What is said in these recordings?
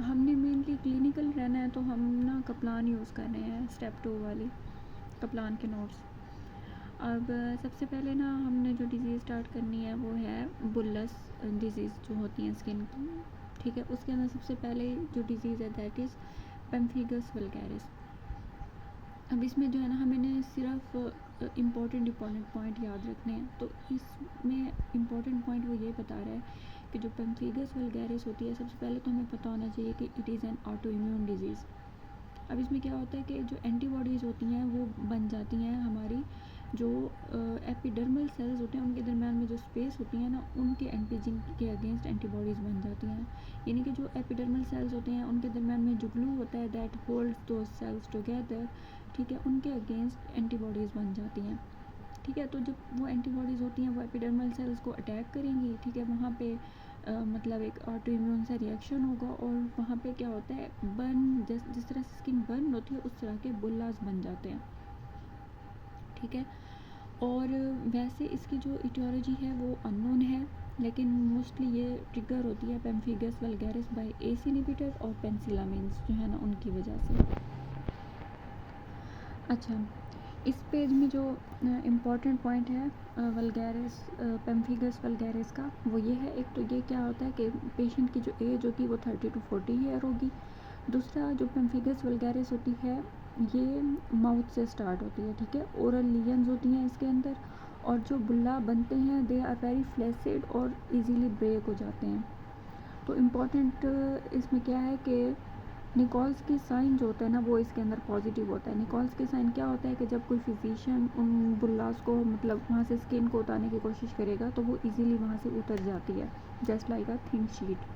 हमने mainly clinical रहना है तो हम ना कप्लान यूज़ कर रहे हैं, स्टेप 2 वाली कप्लान के नोट्स। अब सबसे पहले ना हमने जो डिज़ीज़ स्टार्ट करनी है वो है बुल्लस डिज़ीज़ जो होती है स्किन की, ठीक है। उसके अंदर सबसे पहले जो डिज़ीज़ है दैट इज़ पेम्फिगस वल्गैरिस। अब इसमें जो है ना हमें सिर्फ इम्पोर्टेंट पॉइंट याद रखने हैं। तो इसमें इम्पोर्टेंट पॉइंट वो ये बता रहा है कि जो पेम्फिगस वल्गैरिस होती है, सबसे पहले तो हमें पता होना चाहिए कि it is an auto immune disease. अब इसमें क्या होता है कि जो एंटीबॉडीज़ होती हैं वो बन जाती हैं हमारी जो एपिडर्मल सेल्स होते हैं उनके दरम्यान में जो स्पेस होती है ना, उनके एंटीजन के अगेंस्ट एंटीबॉडीज़ बन जाती हैं। यानी कि जो एपिडर्मल सेल्स होते हैं उनके दरम्यान में जो ग्लू होता है that holds those cells together, ठीक है, उनके अगेंस्ट एंटीबॉडीज़ बन जाती हैं, ठीक है। तो जब वो एंटीबॉडीज़ होती हैं वो एपिडर्मल सेल्स को अटैक करेंगी, ठीक है। वहाँ पे मतलब एक ऑटो इम्यून सा रिएक्शन होगा और वहाँ पे क्या होता है, बर्न, जिस तरह से स्किन बर्न होती है उस तरह के बुल्लास बन जाते हैं, ठीक है। और वैसे इसकी जो इटियोलॉजी है वो अननोन है, लेकिन मोस्टली ये ट्रिगर होती है pemphigus vulgaris by ACE inhibitor और पेंसिलामिन्स जो है ना उनकी वजह से। अच्छा, इस पेज में जो इम्पॉर्टेंट पॉइंट है वल्गैरिस पेम्फिगस वल्गैरिस का वो ये है, एक तो ये क्या होता है कि पेशेंट की जो एज होगी वो 30 to 40 ईयर होगी। दूसरा जो पेम्फिगस वल्गैरिस होती है ये माउथ से स्टार्ट होती है, ठीक है। ओरल लीजन्स होती हैं इसके अंदर और जो बुल्ला बनते हैं दे आर वेरी फ्लैसिड और इजीली ब्रेक हो जाते हैं। तो इम्पॉर्टेंट इसमें क्या है कि निकोल्स की साइन जो होता है ना वो इसके अंदर पॉजिटिव होता है। निकोल्स की साइन क्या होता है कि जब कोई फिजिशियन उन बुल्लास को मतलब वहाँ से स्किन को उतारने की कोशिश करेगा तो वो इजीली वहाँ से उतर जाती है, just like a thin sheet.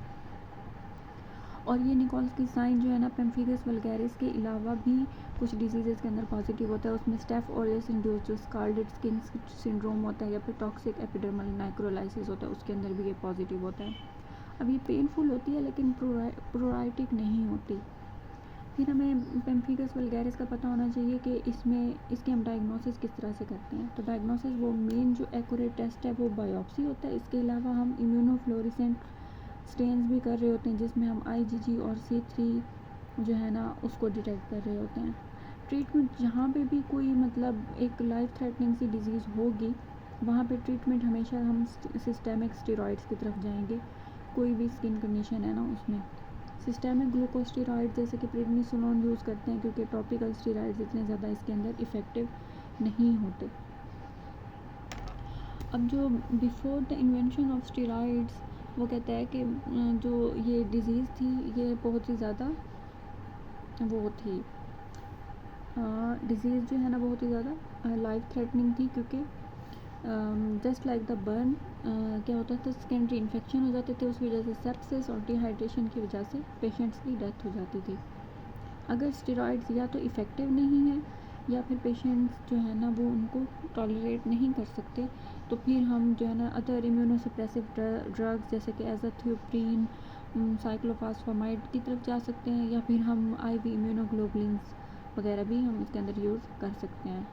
और ये निकोल्स की साइन जो है ना पेम्फिगस वल्गैरिस के अलावा भी कुछ डिजीज़ के अंदर पॉजिटिव होता है। उसमें स्टेफ ऑरियस इंड्यूस जो स्कार्लेट स्किन सिंड्रोम होता है या फिर टॉक्सिक एपिडर्मल नाइक्रोलाइसिस होता है उसके अंदर भी ये पॉजिटिव होता है। अब ये पेनफुल होती है लेकिन प्रोराइटिक नहीं होती। फिर हमें पेम्फिगस वल्गैरिस का पता होना चाहिए कि इसमें इसके हम डायग्नोसिस किस तरह से करते हैं। तो डायग्नोसिस वो मेन जो एक्यूरेट टेस्ट है वो बायोप्सी होता है। इसके अलावा हम इम्यूनोफ्लोरेसेंट स्टेन्स भी कर रहे होते हैं जिसमें हम IgG और C3 जो है ना उसको डिटेक्ट कर रहे होते हैं। ट्रीटमेंट जहाँ पे भी कोई मतलब एक लाइफ थ्रेटनिंग सी डिज़ीज़ होगी वहाँ पे ट्रीटमेंट हमेशा हम सिस्टेमिक स्टेरॉइड्स की तरफ जाएंगे। कोई भी स्किन कंडीशन है ना उसमें सिस्टेमिक ग्लूकोस्टेरॉइड जैसे कि प्रेडनिसोलोन यूज़ करते हैं क्योंकि टॉपिकल स्टेरॉइड्स इतने ज़्यादा इसके अंदर इफ़ेक्टिव नहीं होते। अब जो before the invention of steroids वो कहता है कि जो ये डिज़ीज़ थी ये बहुत ही ज़्यादा वो थी डिज़ीज़ जो है ना बहुत ही ज़्यादा लाइफ थ्रेटनिंग थी क्योंकि जस्ट लाइक द बर्न क्या होता था, सेकेंडरी इन्फेक्शन हो जाते थे, उस वजह से सेप्सिस और डिहाइड्रेशन की वजह से पेशेंट्स की डेथ हो जाती थी। अगर स्टेरॉइड्स या तो इफ़ेक्टिव नहीं है या फिर पेशेंट्स जो है ना वो उनको टॉलरेट नहीं कर सकते तो फिर हम जो है ना अदर इम्यूनोसप्रेसिव ड्रग्स जैसे कि एजाथियोप्रिन, साइक्लोफॉस्फामाइड की तरफ जा सकते हैं या फिर हम IV इम्यूनोग्लोबुलिन्स वगैरह भी हम इसके अंदर यूज़ कर सकते हैं।